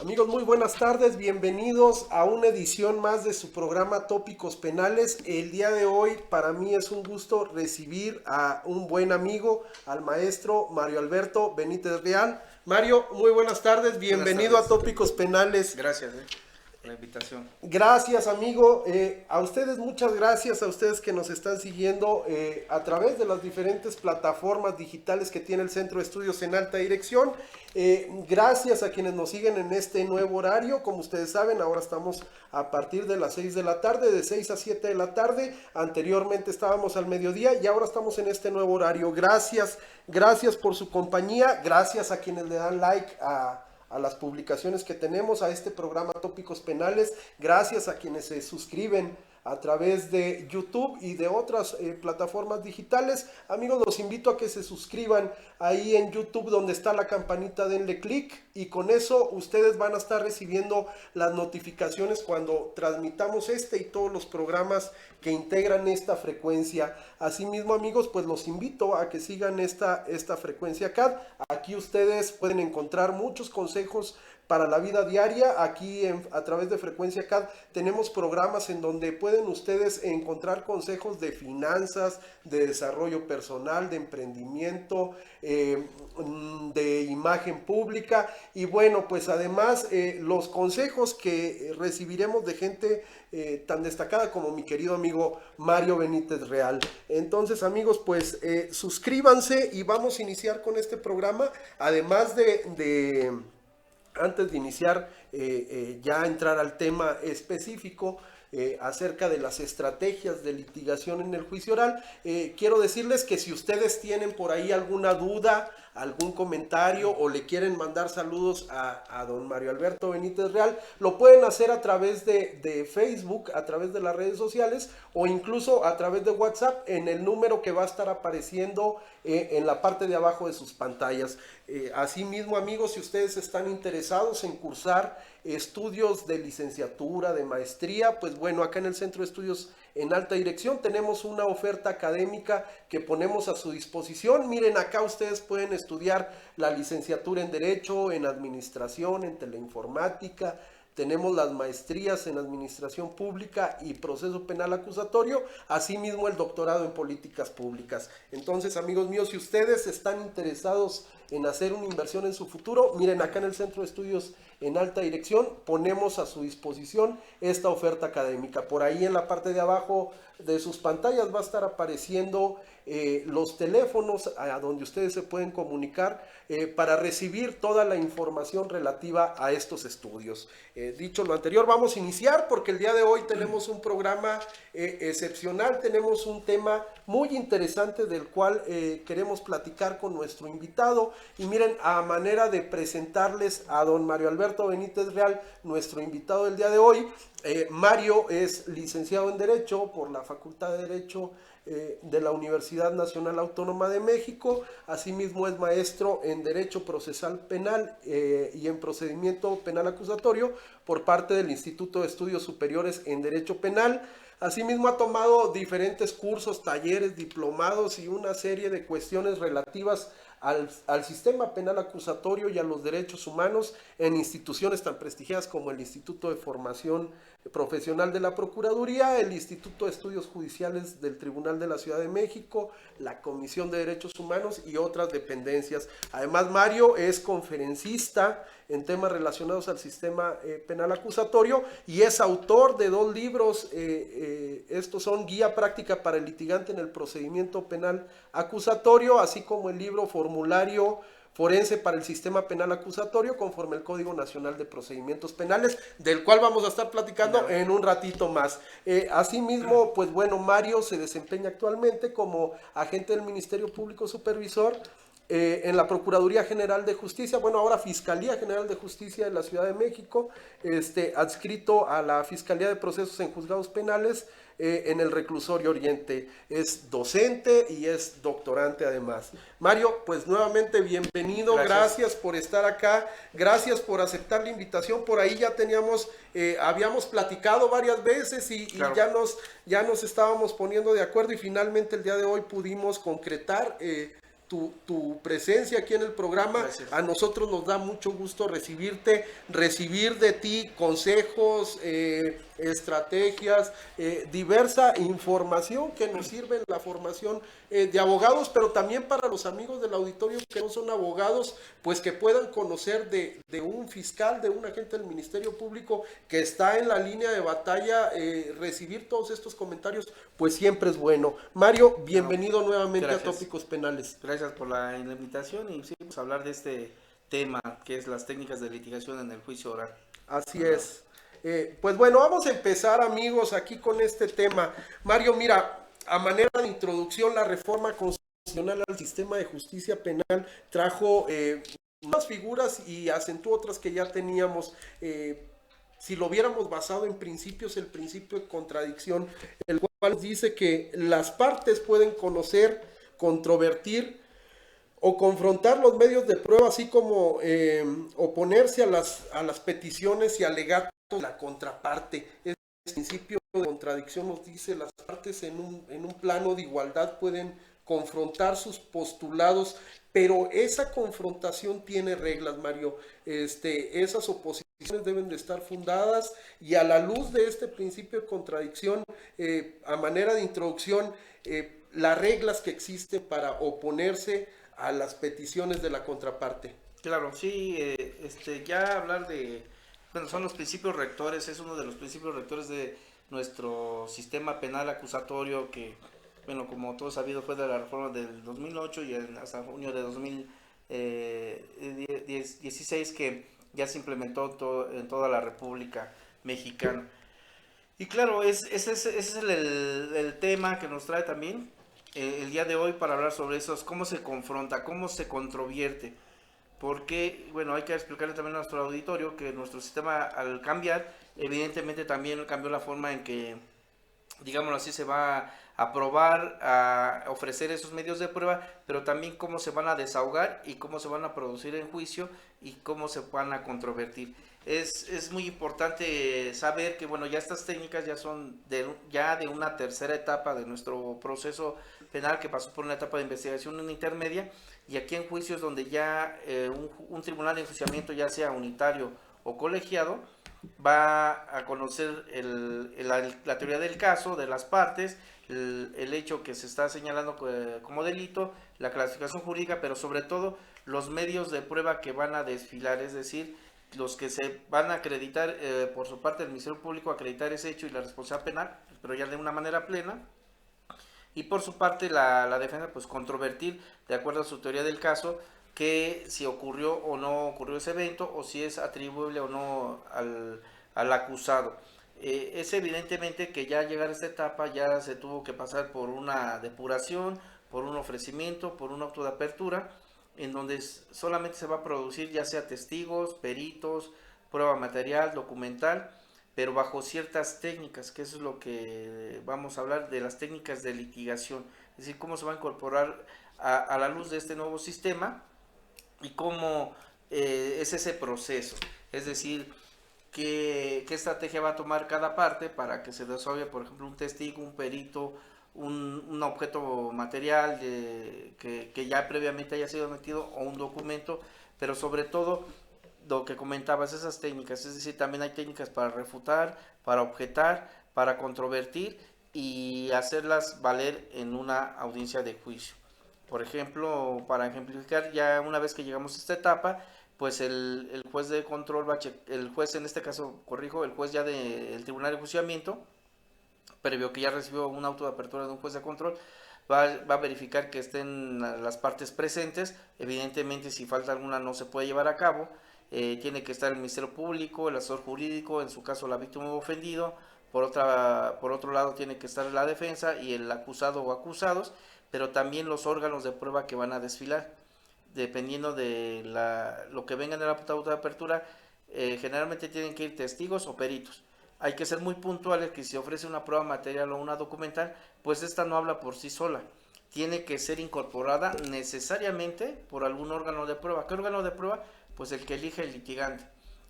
Amigos, muy buenas tardes, bienvenidos a una edición más de su programa Tópicos Penales. El día de hoy para mí es un gusto recibir a un buen amigo, al maestro Mario Alberto Benítez Real. Mario, muy buenas tardes, Buenas bienvenido a tardes. Tópicos Penales. Gracias por la invitación. Gracias, amigo. A ustedes, muchas gracias a ustedes que nos están siguiendo a través de las diferentes plataformas digitales que tiene el Centro de Estudios en Alta Dirección. Gracias a quienes nos siguen en este nuevo horario. Como ustedes saben, ahora estamos a partir de las 6 de la tarde, de 6 a 7 de la tarde. Anteriormente estábamos al mediodía y ahora estamos en este nuevo horario. Gracias por su compañía. Gracias a quienes le dan like a las publicaciones que tenemos, a este programa Tópicos Penales, gracias a quienes se suscriben a través de YouTube y de otras plataformas digitales. Amigos, los invito a que se suscriban ahí en YouTube donde está la campanita, denle clic y con eso ustedes van a estar recibiendo las notificaciones cuando transmitamos este y todos los programas que integran esta frecuencia. Asimismo, amigos, pues los invito a que sigan esta frecuencia CAD. Aquí ustedes pueden encontrar muchos consejos para la vida diaria. Aquí a través de Frecuencia CAD tenemos programas en donde pueden ustedes encontrar consejos de finanzas, de desarrollo personal, de emprendimiento, de imagen pública y bueno, pues además los consejos que recibiremos de gente tan destacada como mi querido amigo Mario Benítez Real. Entonces, amigos, pues suscríbanse y vamos a iniciar con este programa. Además antes de iniciar, ya entrar al tema específico acerca de las estrategias de litigación en el juicio oral, quiero decirles que si ustedes tienen por ahí alguna duda, algún comentario o le quieren mandar saludos a don Mario Alberto Benítez Real, lo pueden hacer a través de Facebook, a través de las redes sociales o incluso a través de WhatsApp en el número que va a estar apareciendo en la parte de abajo de sus pantallas. Asimismo, amigos, si ustedes están interesados en cursar estudios de licenciatura, de maestría, pues bueno, acá en el Centro de Estudios en Alta Dirección tenemos una oferta académica que ponemos a su disposición. Miren, acá ustedes pueden estudiar la licenciatura en Derecho, en Administración, en Teleinformática. Tenemos las maestrías en Administración Pública y Proceso Penal Acusatorio, asimismo el doctorado en Políticas Públicas. Entonces, amigos míos, si ustedes están interesados en hacer una inversión en su futuro, miren, acá en el Centro de Estudios en Alta Dirección ponemos a su disposición esta oferta académica. Por ahí en la parte de abajo de sus pantallas va a estar apareciendo los teléfonos a donde ustedes se pueden comunicar para recibir toda la información relativa a estos estudios. Dicho lo anterior, vamos a iniciar porque el día de hoy tenemos un programa excepcional, tenemos un tema muy interesante del cual queremos platicar con nuestro invitado. Y miren, a manera de presentarles a don Mario Alberto Benítez Real, nuestro invitado del día de hoy, Mario es licenciado en Derecho por la Facultad de Derecho de la Universidad Nacional Autónoma de México. Asimismo es maestro en Derecho Procesal Penal y en Procedimiento Penal Acusatorio por parte del Instituto de Estudios Superiores en Derecho Penal. Asimismo ha tomado diferentes cursos, talleres, diplomados y una serie de cuestiones relativas al sistema penal acusatorio y a los derechos humanos en instituciones tan prestigiadas como el Instituto de Formación Profesional de la Procuraduría, el Instituto de Estudios Judiciales del Tribunal de la Ciudad de México, la Comisión de Derechos Humanos y otras dependencias. Además, Mario es conferencista en temas relacionados al sistema penal acusatorio y es autor de 2 libros. Estos son Guía Práctica para el Litigante en el Procedimiento Penal Acusatorio, así como el libro Formulario Forense para el Sistema Penal Acusatorio conforme el Código Nacional de Procedimientos Penales, del cual vamos a estar platicando en un ratito más. Asimismo, pues bueno, Mario se desempeña actualmente como agente del Ministerio Público Supervisor en la Procuraduría General de Justicia, bueno, ahora Fiscalía General de Justicia de la Ciudad de México, adscrito a la Fiscalía de Procesos en Juzgados Penales en el Reclusorio Oriente. Es docente y es doctorante además. Mario, pues nuevamente bienvenido, gracias por estar acá, gracias por aceptar la invitación. Por ahí ya habíamos platicado varias veces y claro, ya nos estábamos poniendo de acuerdo y finalmente el día de hoy pudimos concretar tu presencia aquí en el programa. Gracias. A nosotros nos da mucho gusto recibirte, recibir de ti consejos, estrategias, diversa información que nos sirve en la formación de abogados, pero también para los amigos del auditorio que no son abogados, pues que puedan conocer de un fiscal, de un agente del Ministerio Público que está en la línea de batalla. Recibir todos estos comentarios pues siempre es bueno. Mario, bienvenido nuevamente a Tópicos Penales. Gracias por la invitación y sí, vamos a hablar de este tema que es las técnicas de litigación en el juicio oral. Así es. Pues bueno, vamos a empezar, amigos, aquí con este tema. Mario, mira, a manera de introducción, la reforma constitucional al sistema de justicia penal trajo unas figuras y acentuó otras que ya teníamos. Si lo hubiéramos basado en principios, el principio de contradicción, el cual dice que las partes pueden conocer, controvertir o confrontar los medios de prueba, así como oponerse a las peticiones y alegatos de la contraparte. El principio de contradicción nos dice las partes en un plano de igualdad pueden confrontar sus postulados, pero esa confrontación tiene reglas, Mario. Esas oposiciones deben de estar fundadas y a la luz de este principio de contradicción, a manera de introducción, las reglas que existen para oponerse a las peticiones de la contraparte. Claro, sí, ya hablar de, bueno, son los principios rectores, es uno de los principios rectores de nuestro sistema penal acusatorio que, bueno, como todos sabido, fue de la reforma del 2008 y hasta junio de 2016 que ya se implementó en toda la República Mexicana. Y claro, ese es el tema que nos trae también el día de hoy para hablar sobre eso, cómo se confronta, cómo se controvierte. Porque, bueno, hay que explicarle también a nuestro auditorio que nuestro sistema al cambiar, evidentemente también cambió la forma en que, digámoslo así, se va a probar, a ofrecer esos medios de prueba, pero también cómo se van a desahogar y cómo se van a producir en juicio y cómo se van a controvertir. Es muy importante saber que, bueno, ya estas técnicas ya son de una tercera etapa de nuestro proceso penal que pasó por una etapa de investigación intermedia y aquí en juicios donde ya un tribunal de enjuiciamiento, ya sea unitario o colegiado, va a conocer la teoría del caso, de las partes, el hecho que se está señalando como delito, la clasificación jurídica, pero sobre todo los medios de prueba que van a desfilar, es decir, los que se van a acreditar por su parte del Ministerio Público, acreditar ese hecho y la responsabilidad penal, pero ya de una manera plena, y por su parte la defensa pues controvertir de acuerdo a su teoría del caso que si ocurrió o no ocurrió ese evento o si es atribuible o no al acusado. Es evidentemente que ya llegar a esta etapa ya se tuvo que pasar por una depuración, por un ofrecimiento, por un auto de apertura, en donde solamente se va a producir ya sea testigos, peritos, prueba material, documental, pero bajo ciertas técnicas, que eso es lo que vamos a hablar de las técnicas de litigación, es decir, cómo se va a incorporar a la luz de este nuevo sistema y cómo es ese proceso, es decir, qué estrategia va a tomar cada parte para que se desahogue, por ejemplo, un testigo, un perito, un objeto material que ya previamente haya sido metido o un documento, pero sobre todo lo que comentabas, esas técnicas, es decir, también hay técnicas para refutar, para objetar, para controvertir y hacerlas valer en una audiencia de juicio. Por ejemplo, para ejemplificar, ya una vez que llegamos a esta etapa, pues el juez de control el juez en este caso, corrijo, el juez ya del tribunal de enjuiciamiento, previo que ya recibió un auto de apertura de un juez de control, va a verificar que estén las partes presentes. Evidentemente, si falta alguna no se puede llevar a cabo. Tiene que estar el Ministerio Público, el asesor jurídico, en su caso la víctima o ofendido. Por otro lado tiene que estar la defensa y el acusado o acusados, pero también los órganos de prueba que van a desfilar. Dependiendo de lo que venga en el auto de apertura, generalmente tienen que ir testigos o peritos. Hay que ser muy puntuales que si ofrece una prueba material o una documental, pues esta no habla por sí sola. Tiene que ser incorporada necesariamente por algún órgano de prueba. ¿Qué órgano de prueba? Pues el que elige el litigante.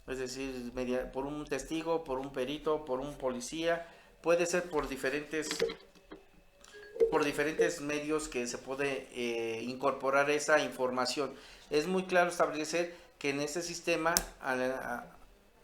Es decir, por un testigo, por un perito, por un policía. Puede ser por diferentes por diferentes medios que se puede incorporar esa información. Es muy claro establecer que en este sistema,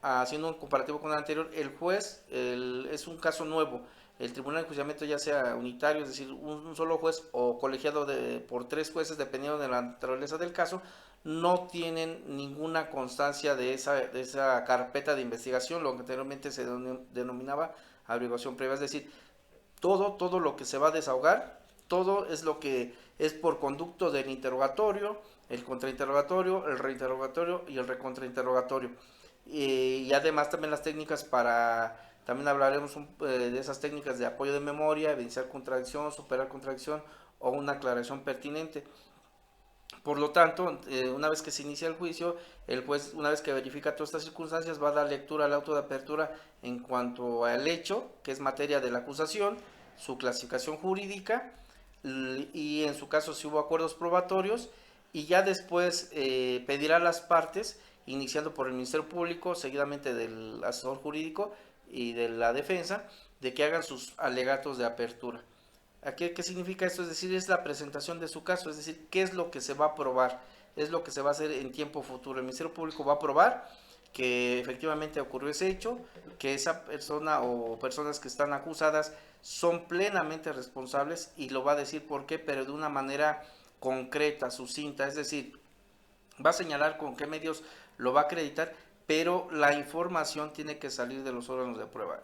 haciendo un comparativo con el anterior, el juez es un caso nuevo. El tribunal de enjuiciamiento, ya sea unitario, es decir, un solo juez o colegiado por 3 jueces, dependiendo de la naturaleza del caso, no tienen ninguna constancia de esa carpeta de investigación, lo que anteriormente se denominaba averiguación previa. Es decir, todo lo que se va a desahogar, todo es lo que es por conducto del interrogatorio, el contrainterrogatorio, el reinterrogatorio y el recontrainterrogatorio. Y además también las técnicas también hablaremos de esas técnicas de apoyo de memoria, evidenciar contradicción, superar contradicción o una aclaración pertinente. Por lo tanto, una vez que se inicia el juicio, el juez, una vez que verifica todas estas circunstancias, va a dar lectura al auto de apertura en cuanto al hecho, que es materia de la acusación, su clasificación jurídica, y en su caso si hubo acuerdos probatorios, y ya después pedirá a las partes, iniciando por el Ministerio Público, seguidamente del asesor jurídico y de la defensa, de que hagan sus alegatos de apertura. ¿Qué significa esto? Es decir, es la presentación de su caso, es decir, qué es lo que se va a probar, es lo que se va a hacer en tiempo futuro. El Ministerio Público va a probar que efectivamente ocurrió ese hecho, que esa persona o personas que están acusadas son plenamente responsables, y lo va a decir por qué, pero de una manera concreta, sucinta, es decir, va a señalar con qué medios lo va a acreditar, pero la información tiene que salir de los órganos de prueba.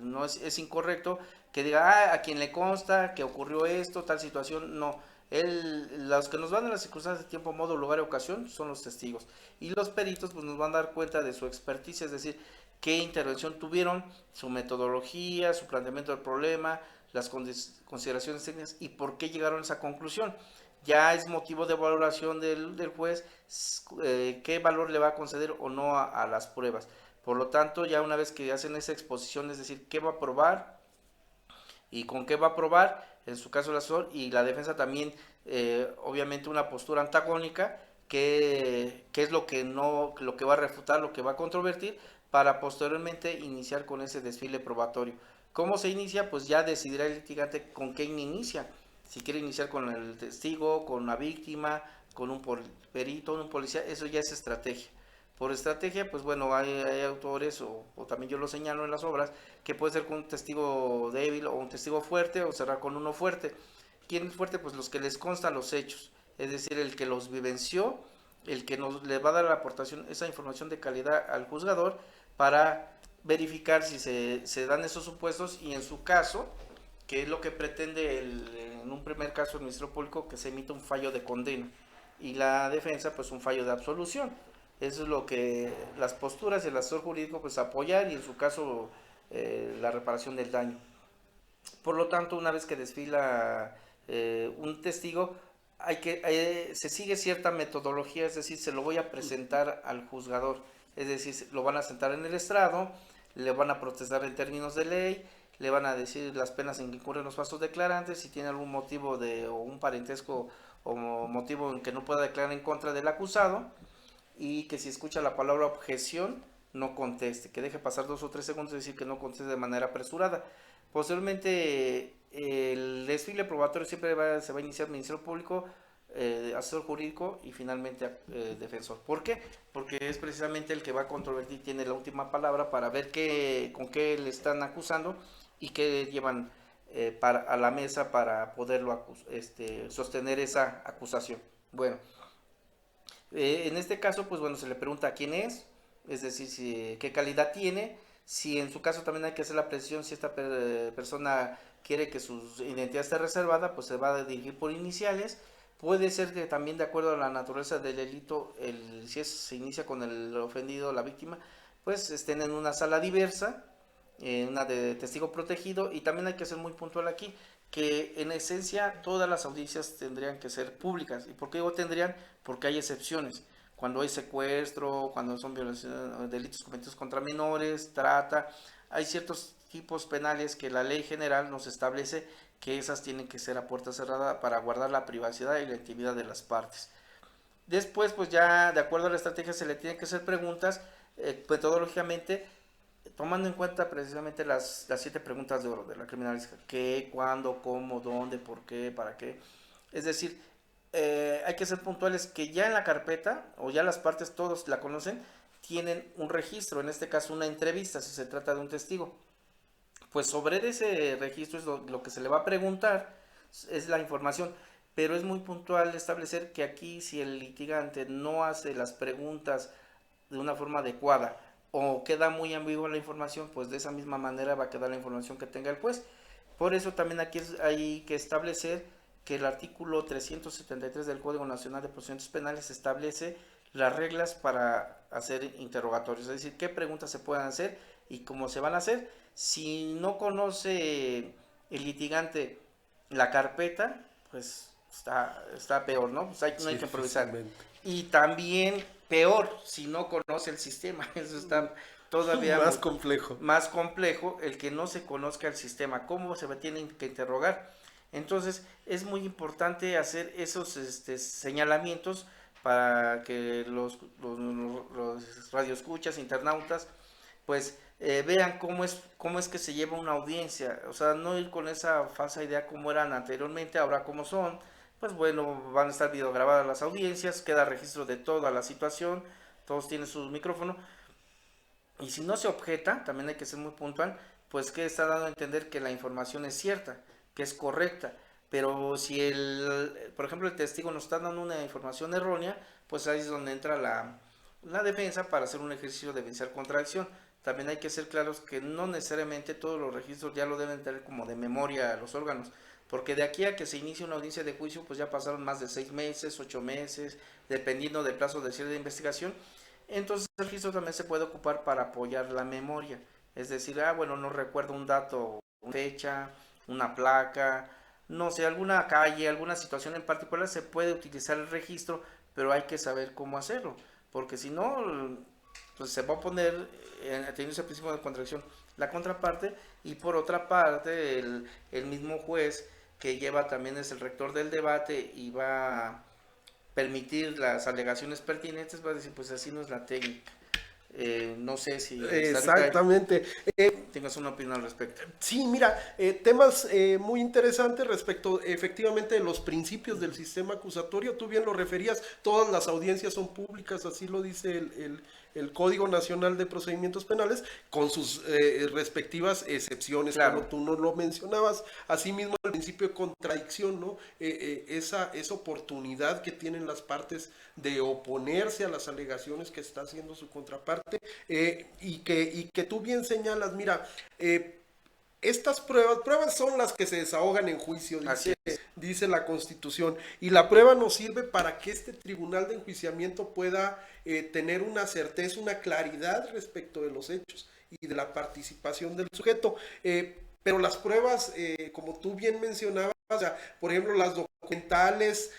No es incorrecto que diga, a quien le consta que ocurrió esto, tal situación, no. Los que nos van a las circunstancias de tiempo, modo, lugar y ocasión son los testigos. Y los peritos pues nos van a dar cuenta de su experticia, es decir, qué intervención tuvieron, su metodología, su planteamiento del problema, las consideraciones técnicas y por qué llegaron a esa conclusión. Ya es motivo de valoración del juez qué valor le va a conceder o no a las pruebas. Por lo tanto, ya una vez que hacen esa exposición, es decir, qué va a probar y con qué va a probar, en su caso el asesor y la defensa también, obviamente una postura antagónica, qué es lo que va a refutar, lo que va a controvertir, para posteriormente iniciar con ese desfile probatorio. ¿Cómo se inicia? Pues ya decidirá el litigante con qué inicia. Si quiere iniciar con el testigo, con una víctima, con un perito, un policía, eso ya es estrategia. Por estrategia, pues bueno, hay autores, o también yo lo señalo en las obras, que puede ser con un testigo débil o un testigo fuerte, o cerrar con uno fuerte. ¿Quién es fuerte? Pues los que les constan los hechos, es decir, el que los vivenció, el que le va a dar la aportación, esa información de calidad al juzgador, para verificar si se dan esos supuestos, y en su caso, que es lo que pretende en un primer caso el Ministerio Público, que se emita un fallo de condena, y la defensa pues un fallo de absolución. Eso es lo que las posturas del asesor jurídico pues apoyar, y en su caso la reparación del daño. Por lo tanto, una vez que desfila un testigo, se sigue cierta metodología, es decir, se lo voy a presentar al juzgador, es decir, lo van a sentar en el estrado, le van a protestar en términos de ley, le van a decir las penas en que incurren los falsos declarantes, si tiene algún motivo o un parentesco o motivo en que no pueda declarar en contra del acusado, y que si escucha la palabra objeción, no conteste, que deje pasar 2 o 3 segundos, es decir, que no conteste de manera apresurada. Posteriormente, el desfile probatorio siempre se va a iniciar Ministerio Público, asesor jurídico y finalmente defensor. ¿Por qué? Porque es precisamente el que va a controvertir, tiene la última palabra para ver con qué le están acusando y qué llevan a la mesa para poderlo sostener esa acusación. Bueno, en este caso, pues bueno, se le pregunta quién es decir, qué calidad tiene, si en su caso también hay que hacer la precisión, si esta persona quiere que su identidad esté reservada, pues se va a dirigir por iniciales. Puede ser que también de acuerdo a la naturaleza del delito, si se inicia con el ofendido, la víctima, pues estén en una sala diversa, una de testigo protegido, y también hay que ser muy puntual aquí, que en esencia todas las audiencias tendrían que ser públicas. ¿Y por qué digo tendrían? Porque hay excepciones. Cuando hay secuestro, cuando son violaciones, delitos cometidos contra menores, trata, hay ciertos tipos penales que la ley general nos establece que esas tienen que ser a puerta cerrada para guardar la privacidad y la intimidad de las partes. Después, pues ya de acuerdo a la estrategia se le tienen que hacer preguntas metodológicamente, tomando en cuenta precisamente las 7 preguntas de oro de la criminalística: qué, cuándo, cómo, dónde, por qué, para qué. Es decir, hay que ser puntuales que ya en la carpeta, o ya las partes todos la conocen, tienen un registro, en este caso una entrevista, si se trata de un testigo. Pues sobre ese registro es lo que se le va a preguntar, es la información, pero es muy puntual establecer que aquí, si el litigante no hace las preguntas de una forma adecuada o queda muy ambigua la información, pues de esa misma manera va a quedar la información que tenga el juez. Por eso también aquí hay que establecer que el artículo 373 del Código Nacional de Procedimientos Penales establece las reglas para hacer interrogatorios, es decir, qué preguntas se pueden hacer y cómo se van a hacer. Si no conoce el litigante la carpeta, pues está peor, ¿no? Pues no hay que improvisar. Y también peor, si no conoce el sistema, eso está todavía más complejo, el que no se conozca el sistema, cómo se tienen que interrogar. Entonces es muy importante hacer esos señalamientos para que los radioescuchas, internautas, pues vean cómo es que se lleva una audiencia. O sea, no ir con esa falsa idea como eran anteriormente, ahora como son. Pues bueno, van a estar videograbadas las audiencias, queda registro de toda la situación, todos tienen su micrófono. Y si no se objeta, también hay que ser muy puntual, pues que está dando a entender que la información es cierta, que es correcta. Pero si por ejemplo, el testigo nos está dando una información errónea, pues ahí es donde entra la defensa para hacer un ejercicio de vencer contradicción. También hay que ser claros que no necesariamente todos los registros ya lo deben tener como de memoria los órganos, porque de aquí a que se inicie una audiencia de juicio, pues ya pasaron más de 6 meses, 8 meses, dependiendo del plazo de cierre de investigación. Entonces el registro también se puede ocupar para apoyar la memoria, es decir, bueno, no recuerdo un dato, una fecha, una placa, no sé, alguna calle, alguna situación en particular, se puede utilizar el registro, pero hay que saber cómo hacerlo, porque si no, pues se va a poner, teniendo ese principio de contradicción, la contraparte, y por otra parte, el mismo juez que lleva también es el rector del debate y va a permitir las alegaciones pertinentes, va a decir, pues así no es la técnica. No sé si exactamente tengas una opinión al respecto. Sí, mira, temas muy interesantes respecto efectivamente de los principios del sistema acusatorio. Tú bien lo referías, todas las audiencias son públicas, así lo dice el Código Nacional de Procedimientos Penales, con sus respectivas excepciones, Claro. como tú nos lo mencionabas. Asimismo, el principio de contradicción, ¿no? Esa oportunidad que tienen las partes de oponerse a las alegaciones que está haciendo su contraparte, y que tú bien señalas, mira, estas pruebas son las que se desahogan en juicio, dice la Constitución, y la prueba nos sirve para que este tribunal de enjuiciamiento pueda tener una certeza, una claridad respecto de los hechos y de la participación del sujeto. Pero las pruebas, como tú bien mencionabas, o sea, por ejemplo, las documentales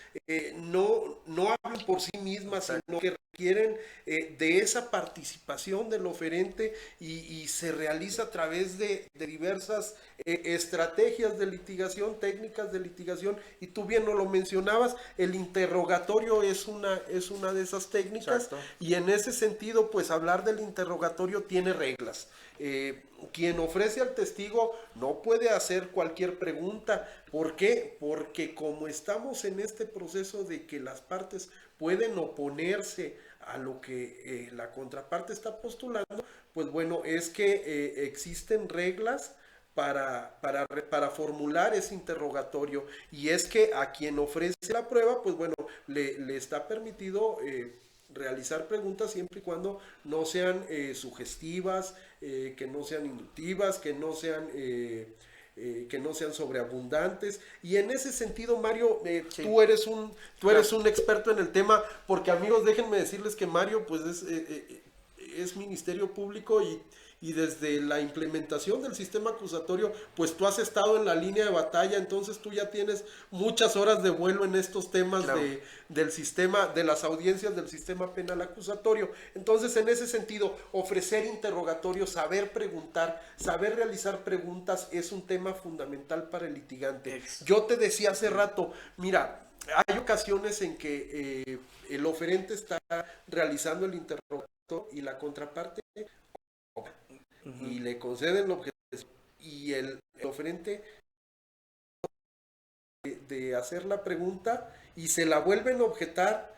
no hablan por sí mismas, sino que requieren de esa participación del oferente, y se realiza a través de diversas estrategias de litigación, técnicas de litigación, y tú bien nos lo mencionabas, el interrogatorio es una de esas técnicas. Exacto. Y en ese sentido, pues hablar del interrogatorio tiene reglas. Quien ofrece al testigo no puede hacer cualquier pregunta. ¿Por qué? Porque como estamos en este proceso de que las partes pueden oponerse a lo que la contraparte está postulando, pues bueno, es que existen reglas para formular ese interrogatorio, y es que a quien ofrece la prueba, pues bueno, le está permitido realizar preguntas siempre y cuando no sean sugestivas, que no sean inductivas, que no sean sobreabundantes. Y en ese sentido, Mario, sí, tú eres un experto en el tema, porque amigos, déjenme decirles que Mario pues es Ministerio Público, y desde la implementación del sistema acusatorio, pues tú has estado en la línea de batalla, entonces tú ya tienes muchas horas de vuelo en estos temas. Claro. Del sistema, de las audiencias del sistema penal acusatorio. Entonces, en ese sentido, ofrecer interrogatorios, saber preguntar, saber realizar preguntas, es un tema fundamental para el litigante. Yo te decía hace rato, mira, hay ocasiones en que el oferente está realizando el interrogatorio y la contraparte. y le conceden la objeción y el oferente de hacer la pregunta y se la vuelven a objetar,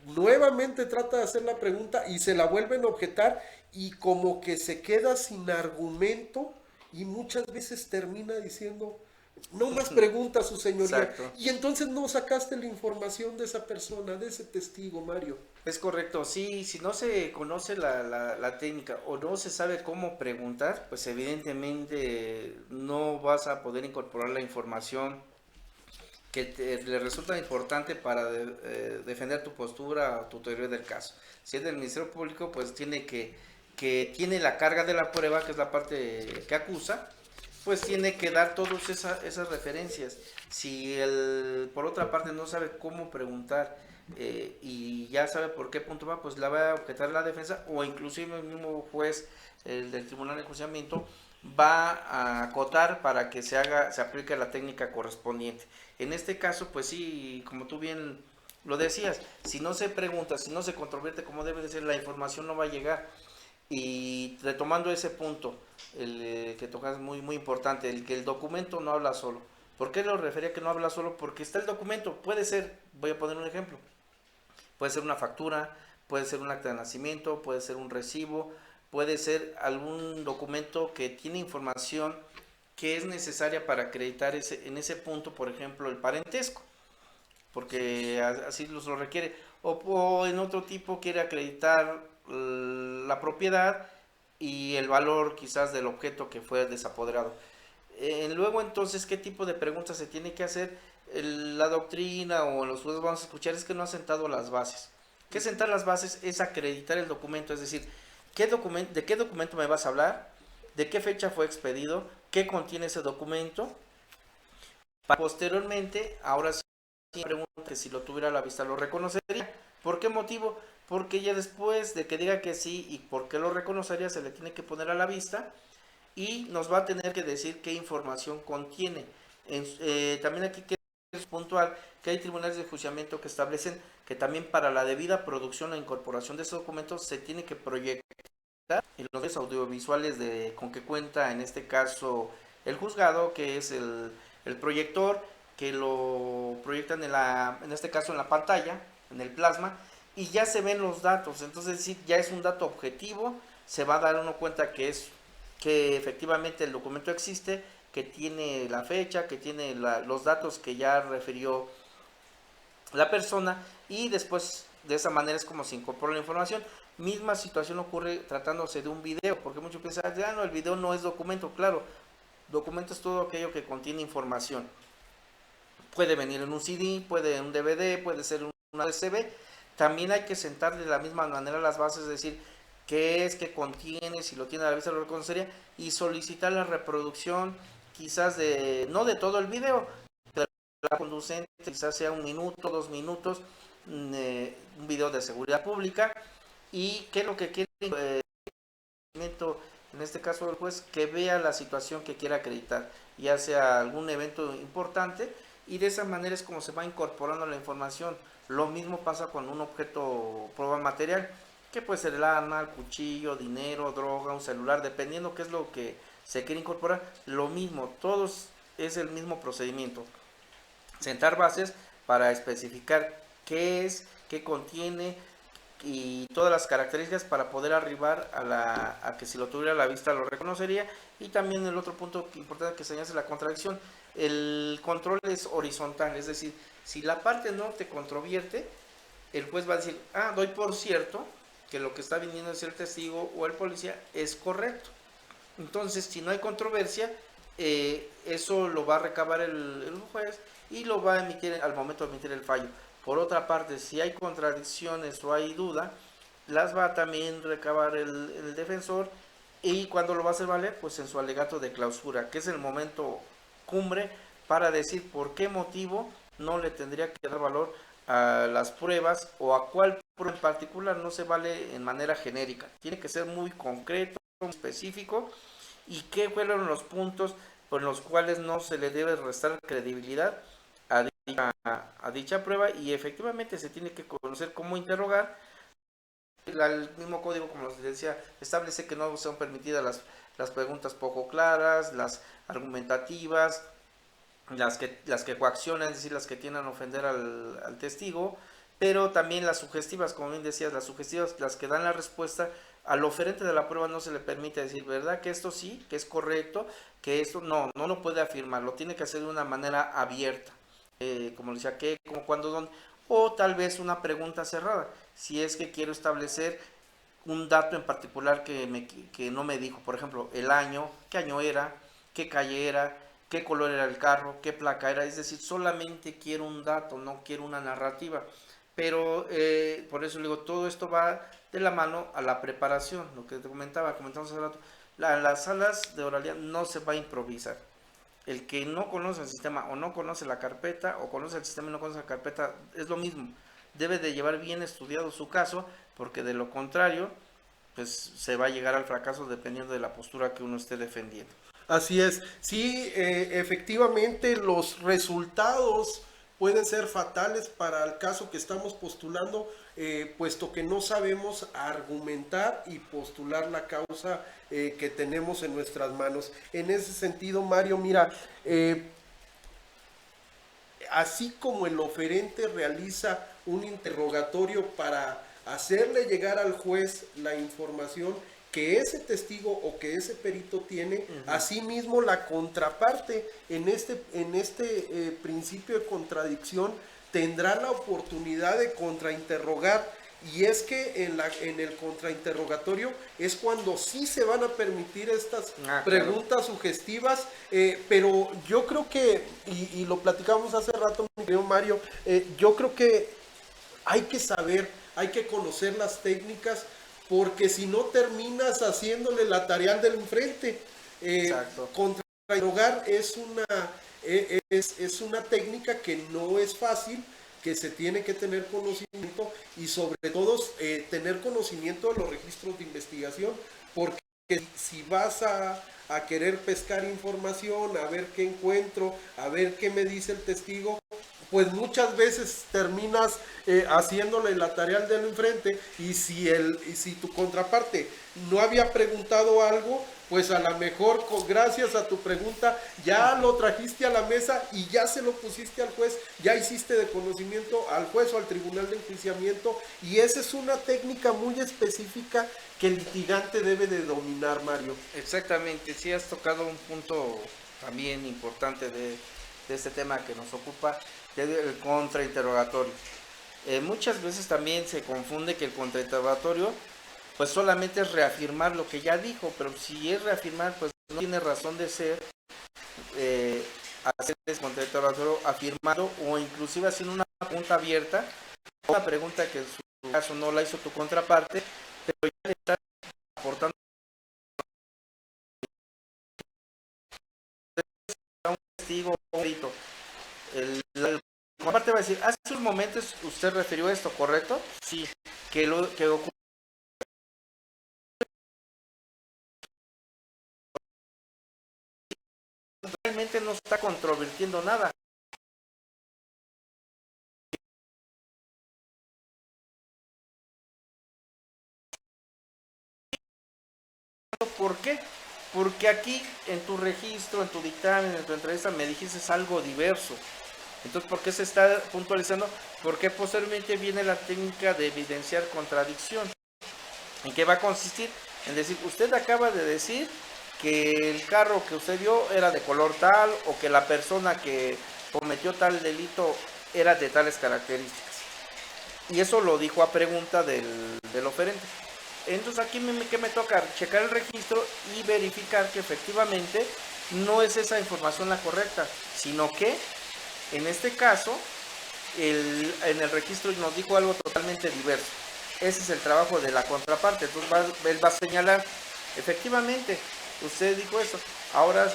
nuevamente trata de hacer la pregunta y se la vuelven a objetar y como que se queda sin argumento y muchas veces termina diciendo, no más preguntas, su señoría. Exacto. Y entonces no sacaste la información de esa persona, de ese testigo, Mario. Es correcto, sí, si no se conoce la técnica o no se sabe cómo preguntar, pues evidentemente no vas a poder incorporar la información que le resulta importante para defender tu postura o tu teoría del caso. Si es del Ministerio Público, pues que tiene la carga de la prueba, que es la parte que acusa, pues tiene que dar todas esas referencias. Si por otra parte no sabe cómo preguntar y ya sabe por qué punto va, pues la va a objetar la defensa o inclusive el mismo juez del Tribunal de Enjuiciamiento va a acotar para que se aplique la técnica correspondiente. En este caso, pues sí, como tú bien lo decías, si no se pregunta, si no se controvierte como debe de ser, la información no va a llegar. Y retomando ese punto, que tocas muy, muy importante, el que el documento no habla solo. ¿Por qué lo refería que no habla solo? Porque está el documento, puede ser, voy a poner un ejemplo, puede ser una factura, puede ser un acta de nacimiento, puede ser un recibo, puede ser algún documento que tiene información que es necesaria para acreditar en ese punto, por ejemplo, el parentesco, porque así lo requiere. O en otro tipo quiere acreditar la propiedad y el valor quizás del objeto que fue desapoderado. Luego entonces, ¿qué tipo de preguntas se tiene que hacer? La doctrina o los jueces vamos a escuchar es que no ha sentado las bases. ¿Qué sentar las bases? Es acreditar el documento, es decir, ¿de qué documento me vas a hablar? ¿De qué fecha fue expedido? ¿Qué contiene ese documento? Posteriormente, ahora sí, pregunta que si lo tuviera a la vista lo reconocería. ¿Por qué motivo? Porque ya después de que diga que sí y por qué lo reconocería, se le tiene que poner a la vista y nos va a tener que decir qué información contiene. También aquí es puntual que hay tribunales de enjuiciamiento que establecen que también para la debida producción e incorporación de estos documentos se tiene que proyectar en los medios audiovisuales con que cuenta en este caso el juzgado, que es el proyector, que lo proyectan en este caso en la pantalla, en el plasma, y ya se ven los datos. Entonces sí, ya es un dato objetivo, se va a dar uno cuenta que efectivamente el documento existe, que tiene la fecha, que tiene los datos que ya refirió la persona, y después de esa manera es como se incorpora la información. Misma situación ocurre tratándose de un video, porque muchos piensan, no, el video no es documento. Claro, documento es todo aquello que contiene información. Puede venir en un CD, puede en un DVD, puede ser una USB. También hay que sentar de la misma manera las bases, es decir, qué es, qué contiene, si lo tiene a la vista lo reconocería, y solicitar la reproducción quizás no de todo el video, pero la conducente quizás sea 1 minuto, 2 minutos, un video de seguridad pública, y qué es lo que quiere en este caso el juez, que vea la situación que quiera acreditar, ya sea algún evento importante, y de esa manera es como se va incorporando la información. Lo mismo pasa con un objeto prueba material, que puede ser el arma, el cuchillo, dinero, droga, un celular, dependiendo qué es lo que se quiere incorporar. Lo mismo, todos es el mismo procedimiento. Sentar bases para especificar qué es, qué contiene y todas las características para poder arribar a que si lo tuviera a la vista lo reconocería. Y también el otro punto importante que señala es la contradicción. El control es horizontal, es decir, si la parte no te controvierte, el juez va a decir, doy por cierto que lo que está viniendo a decir el testigo o el policía es correcto. Entonces, si no hay controversia, eso lo va a recabar el juez y lo va a emitir al momento de emitir el fallo. Por otra parte, si hay contradicciones o hay duda, las va a también recabar el defensor, y cuando lo va a hacer valer, pues en su alegato de clausura, que es el momento cumbre para decir por qué motivo no le tendría que dar valor a las pruebas o a cuál prueba en particular. No se vale en manera genérica, tiene que ser muy concreto, muy específico, y qué fueron los puntos por los cuales no se le debe restar credibilidad a dicha prueba, y efectivamente se tiene que conocer cómo interrogar el mismo código, como les decía, establece que no son permitidas las preguntas poco claras, las argumentativas, las que coaccionan, es decir, las que tienden a ofender al testigo, pero también las sugestivas, como bien decías, las sugestivas, las que dan la respuesta. Al oferente de la prueba no se le permite decir, ¿verdad? Que esto sí, que es correcto, que esto no lo puede afirmar, lo tiene que hacer de una manera abierta, como decía, qué, cómo, cuándo, dónde, o tal vez una pregunta cerrada, si es que quiero establecer un dato en particular que no me dijo, por ejemplo, el año, qué año era, qué calle era, qué color era el carro, qué placa era, es decir, solamente quiero un dato, no quiero una narrativa. Pero por eso le digo, todo esto va de la mano a la preparación, lo que te comentamos hace rato. Las salas de oralidad no se va a improvisar. El que no conoce el sistema o no conoce la carpeta, o conoce el sistema y no conoce la carpeta, es lo mismo. Debe de llevar bien estudiado su caso, porque de lo contrario, pues se va a llegar al fracaso dependiendo de la postura que uno esté defendiendo. Así es, sí, efectivamente los resultados pueden ser fatales para el caso que estamos postulando, puesto que no sabemos argumentar y postular la causa que tenemos en nuestras manos. En ese sentido, Mario, mira, así como el oferente realiza un interrogatorio para hacerle llegar al juez la información que ese testigo o que ese perito tiene, asimismo la contraparte en este principio de contradicción tendrá la oportunidad de contrainterrogar, y es que en el contrainterrogatorio es cuando sí se van a permitir estas preguntas sugestivas, pero yo creo que, y lo platicamos hace rato, mi querido Mario, yo creo que hay que saber, hay que conocer las técnicas, porque si no terminas haciéndole la tarea del enfrente. Contrainterrogar es una técnica que no es fácil, que se tiene que tener conocimiento, y sobre todo tener conocimiento de los registros de investigación, porque si vas a querer pescar información, a ver qué encuentro, a ver qué me dice el testigo, pues muchas veces terminas haciéndole la tarea al del enfrente, y si tu contraparte no había preguntado algo, pues a lo mejor gracias a tu pregunta ya lo trajiste a la mesa y ya se lo pusiste al juez, ya hiciste de conocimiento al juez o al tribunal de enjuiciamiento, y esa es una técnica muy específica que el litigante debe de dominar, Mario. Exactamente, sí has tocado un punto también importante de este tema que nos ocupa, que es el contrainterrogatorio. Muchas veces también se confunde que el contrainterrogatorio pues solamente es reafirmar lo que ya dijo, pero si es reafirmar, pues no tiene razón de ser hacer el contrainterrogatorio afirmado, o inclusive haciendo una pregunta abierta, una pregunta que en su caso no la hizo tu contraparte, pero ya le está aportando a un testigo o un perito. El contraparte va a decir, hace unos momentos usted refirió esto, ¿correcto? Sí, que ocurre. Realmente no está controvirtiendo nada. ¿Por qué? Porque aquí en tu registro, en tu dictamen, en tu entrevista me dijiste algo diverso. Entonces, ¿por qué se está puntualizando? Porque posteriormente viene la técnica de evidenciar contradicción. ¿En qué va a consistir? En decir, usted acaba de decir que el carro que usted vio era de color tal, o que la persona que cometió tal delito era de tales características. Y eso lo dijo a pregunta del oferente. Entonces aquí ¿qué me toca? Checar el registro y verificar que efectivamente no es esa información la correcta, sino que en este caso en el registro nos dijo algo totalmente diverso. Ese es el trabajo de la contraparte. Entonces él va a señalar, efectivamente, usted dijo eso. Ahora,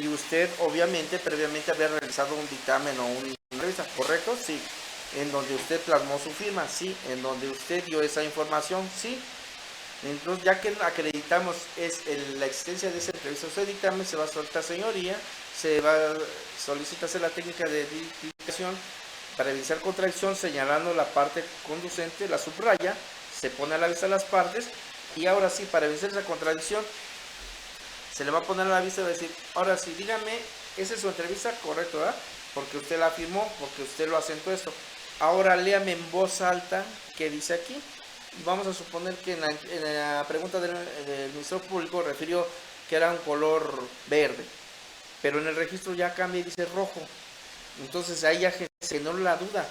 y usted obviamente previamente había realizado un dictamen o una revista, ¿correcto? Sí. En donde usted plasmó su firma, sí. En donde usted dio esa información, sí. Entonces, ya que acreditamos la existencia de esa entrevista, ese dictamen se va a soltar, señoría, se va a solicitarse la técnica de dictación para evidenciar contradicción, señalando la parte conducente, la subraya, se pone a la vista de las partes, y ahora sí, para vencer esa contradicción, se le va a poner a la vista y va a decir, ahora sí, dígame, ¿esa es su entrevista? Correcto, ¿verdad? Porque usted la firmó, porque usted lo acentuó esto. Ahora léame en voz alta qué dice aquí. Y vamos a suponer que en la pregunta del Ministerio Público refirió que era un color verde, pero en el registro ya cambia y dice rojo. Entonces ahí ya generó la duda.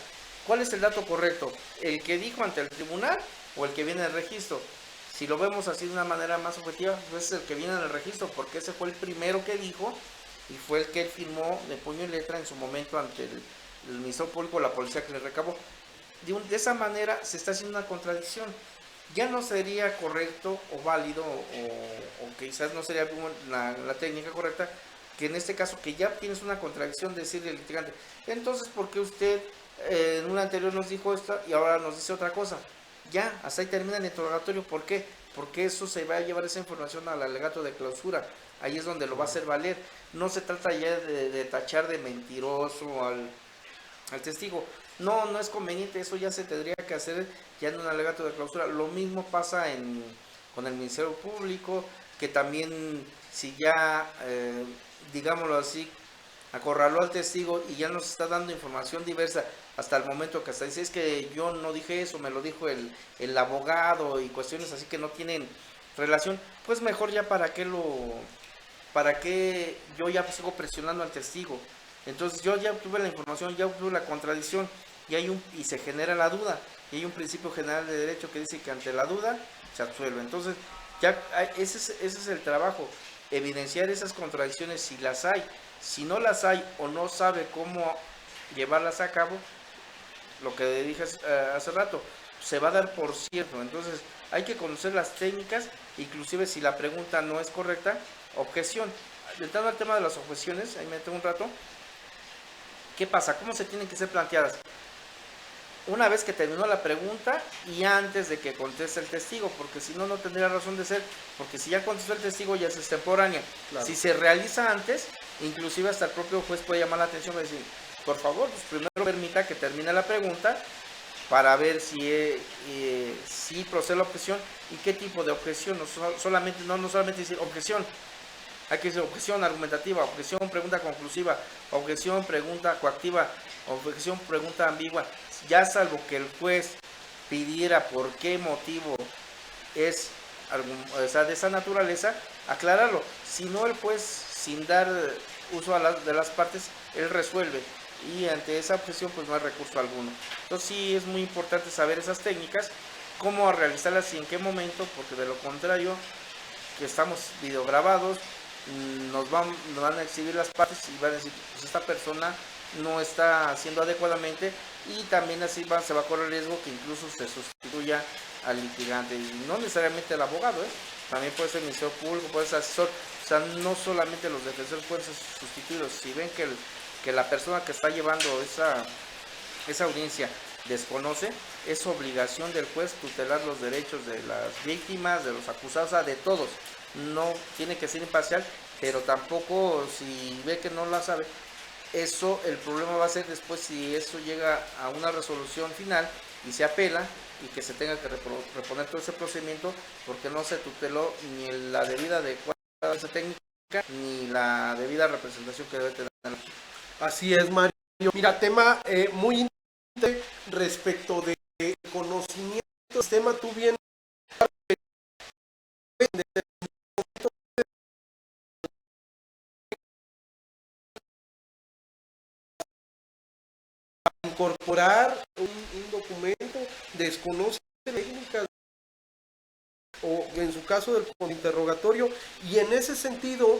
¿Cuál es el dato correcto? ¿El que dijo ante el tribunal o el que viene en el registro? Si lo vemos así de una manera más objetiva, pues es el que viene en el registro, porque ese fue el primero que dijo y fue el que él firmó de puño y letra en su momento ante el Ministerio Público o la policía que le recabó. De esa manera se está haciendo una contradicción. Ya no sería correcto o válido, o quizás no sería la técnica correcta, que en este caso que ya tienes una contradicción, decirle al litigante, entonces ¿por qué usted en un anterior nos dijo esto y ahora nos dice otra cosa? Ya, hasta ahí termina el interrogatorio. ¿Por qué? Porque eso se va a llevar esa información al alegato de clausura. Ahí es donde lo va a hacer valer. No se trata ya de tachar de mentiroso al testigo. No, no es conveniente, eso ya se tendría que hacer ya en un alegato de clausura. Lo mismo pasa con el Ministerio Público, que también si ya, digámoslo así, acorraló al testigo y ya nos está dando información diversa hasta el momento que hasta dice, es que yo no dije eso, me lo dijo el abogado y cuestiones así que no tienen relación, pues mejor ya para qué yo ya sigo presionando al testigo. Entonces yo ya obtuve la información, ya obtuve la contradicción y se genera la duda. Y hay un principio general de derecho que dice que ante la duda se absuelve. Entonces ya ese es el trabajo, evidenciar esas contradicciones si las hay. Si no las hay o no sabe cómo llevarlas a cabo, lo que dije hace rato, se va a dar por cierto. Entonces hay que conocer las técnicas, inclusive si la pregunta no es correcta, objeción. Entrando al tema de las objeciones, ahí me tengo un rato. ¿Qué pasa? ¿Cómo se tienen que ser planteadas? Una vez que terminó la pregunta y antes de que conteste el testigo, porque si no, no tendría razón de ser, porque si ya contestó el testigo ya es extemporánea. Claro. Si se realiza antes, inclusive hasta el propio juez puede llamar la atención y decir, por favor, pues primero permita que termine la pregunta para ver si procede la objeción y qué tipo de objeción, no solamente decir objeción. Hay que decir objeción argumentativa, objeción pregunta conclusiva, objeción pregunta coactiva, objeción pregunta ambigua. Ya salvo que el juez pidiera por qué motivo es de esa naturaleza, aclararlo. Si no, el juez, sin dar uso de las partes, él resuelve. Y ante esa objeción pues no hay recurso alguno. Entonces sí es muy importante saber esas técnicas, cómo realizarlas y en qué momento, porque de lo contrario, que estamos videograbados, nos van a exhibir las partes y van a decir, pues esta persona no está haciendo adecuadamente, y también así se va a correr el riesgo que incluso se sustituya al litigante, y no necesariamente al abogado, también puede ser el Ministerio Público, puede ser asesor, o sea, no solamente los defensores pueden ser sustituidos. Si ven que la persona que está llevando esa audiencia desconoce, es obligación del juez tutelar los derechos de las víctimas, de los acusados, o sea, de todos. No tiene que ser imparcial, pero tampoco si ve que no la sabe, eso el problema va a ser después si eso llega a una resolución final y se apela y que se tenga que reponer todo ese procedimiento porque no se tuteló ni la debida adecuación técnica ni la debida representación que debe tener. Así es, Mario. Mira, tema muy interesante respecto de conocimiento. Tema, tú bien incorporar un documento, desconoce técnicas o en su caso del interrogatorio, y en ese sentido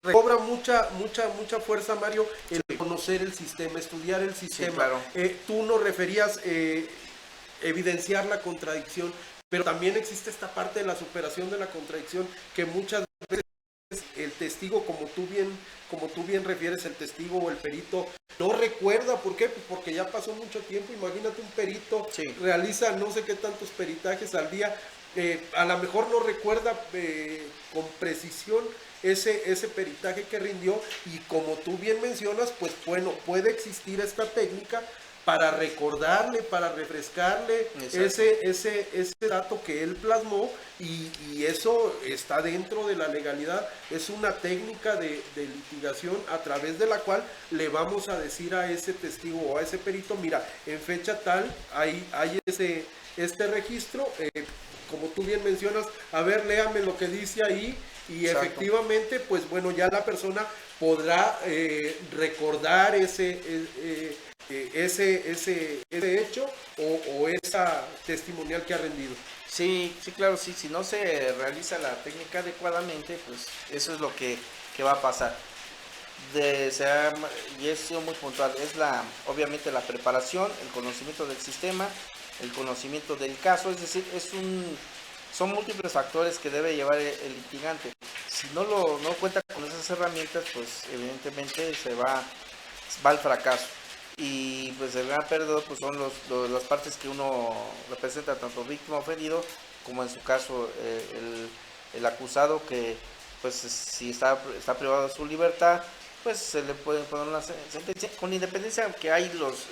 recobra mucha fuerza, Mario, el conocer el sistema, estudiar el sistema. Sí, claro. Tú nos referías evidenciar la contradicción, pero también existe esta parte de la superación de la contradicción que muchas veces el testigo, como tú bien refieres, el testigo o el perito no recuerda. ¿Por qué? Pues porque ya pasó mucho tiempo. Imagínate, un perito realiza no sé qué tantos peritajes al día, a lo mejor no recuerda con precisión ese peritaje que rindió, y como tú bien mencionas, pues bueno, puede existir esta técnica para recordarle, para refrescarle ese dato que él plasmó, y eso está dentro de la legalidad. Es una técnica de litigación a través de la cual le vamos a decir a ese testigo o a ese perito: mira, en fecha tal hay este registro, como tú bien mencionas, a ver, léame lo que dice ahí, y exacto, efectivamente, pues bueno, ya la persona podrá recordar ese hecho o esa testimonial que ha rendido. Sí, sí, claro, sí, si no se realiza la técnica adecuadamente, pues eso es lo que va a pasar. Y es muy puntual, es obviamente la preparación, el conocimiento del sistema, el conocimiento del caso, es decir, son múltiples factores que debe llevar el litigante. Si no cuenta con esas herramientas, pues evidentemente va al fracaso. Y pues el gran perdedor pues son las partes que uno representa, tanto víctima ofendido como en su caso el acusado, que pues si está privado de su libertad, pues se le puede poner una sentencia, con independencia que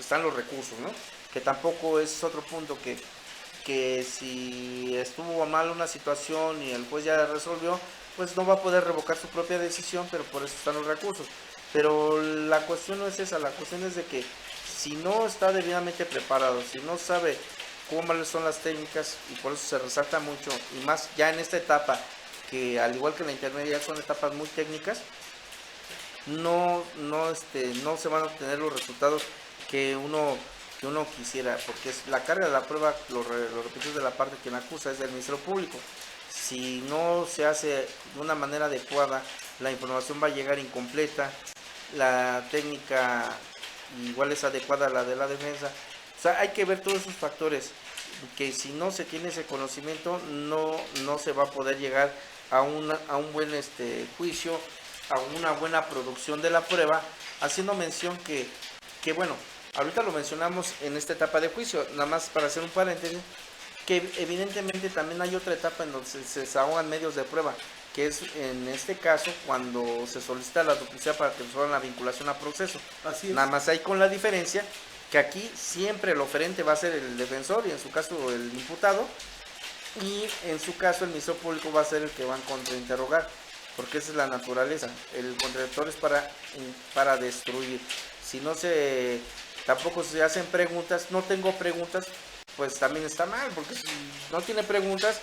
están los recursos, ¿no? Que tampoco es otro punto, que si estuvo mal una situación y el juez ya resolvió, pues no va a poder revocar su propia decisión, pero por eso están los recursos. Pero la cuestión no es esa, la cuestión es de que si no está debidamente preparado, si no sabe cuáles son las técnicas, y por eso se resalta mucho, y más ya en esta etapa, que al igual que la intermedia son etapas muy técnicas, no se van a obtener los resultados que uno quisiera, porque es la carga de la prueba, lo repito, de la parte que me acusa, es del Ministerio Público. Si no se hace de una manera adecuada, la información va a llegar incompleta, la técnica igual es adecuada a la de la defensa. O sea, hay que ver todos esos factores, que si no se tiene ese conocimiento, no se va a poder llegar a un buen juicio, a una buena producción de la prueba, haciendo mención que bueno, ahorita lo mencionamos en esta etapa de juicio, nada más para hacer un paréntesis, que evidentemente también hay otra etapa en donde se desahogan medios de prueba, que es en este caso cuando se solicita la duplicidad para que resuelvan la vinculación a proceso. Así es. Nada más hay con la diferencia que aquí siempre el oferente va a ser el defensor, y en su caso el imputado, y en su caso el Ministerio Público va a ser el que va a contrainterrogar, porque esa es la naturaleza. El contradictor es para destruir. Si tampoco se hacen preguntas, no tengo preguntas, pues también está mal, porque si no tiene preguntas,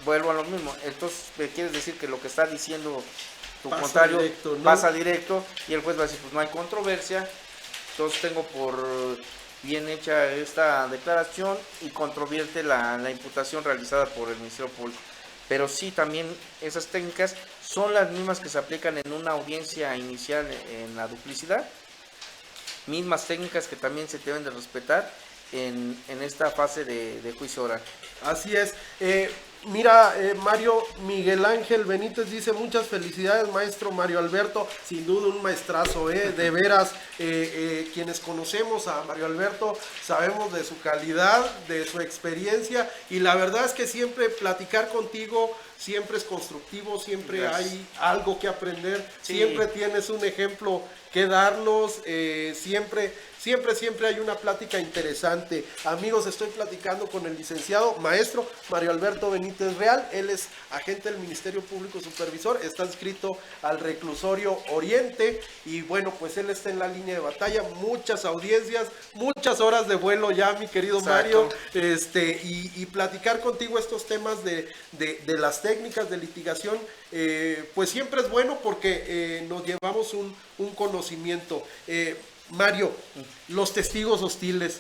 vuelvo a lo mismo. Entonces quieres decir que lo que está diciendo tu contrario pasa directo, y el juez va a decir, pues no hay controversia, entonces tengo por bien hecha esta declaración, y controvierte la imputación realizada por el Ministerio Público. Pero sí, también esas técnicas son las mismas que se aplican en una audiencia inicial en la duplicidad, mismas técnicas que también se deben de respetar en esta fase de juicio oral. Así es. Mira, Mario Miguel Ángel Benítez dice: muchas felicidades, maestro Mario Alberto. Sin duda un maestrazo, de veras. Quienes conocemos a Mario Alberto sabemos de su calidad, de su experiencia, y la verdad es que siempre platicar contigo siempre es constructivo, siempre hay algo que aprender, siempre tienes un ejemplo que darnos, siempre hay una plática interesante. Amigos, estoy platicando con el licenciado maestro Mario Alberto Benítez Real. Él es agente del Ministerio Público Supervisor, está adscrito al reclusorio Oriente, y bueno, pues él está en la línea de batalla, muchas audiencias, muchas horas de vuelo ya, mi querido Mario, y platicar contigo estos temas de las técnicas de litigación, pues siempre es bueno, porque nos llevamos un conocimiento. Mario, los testigos hostiles,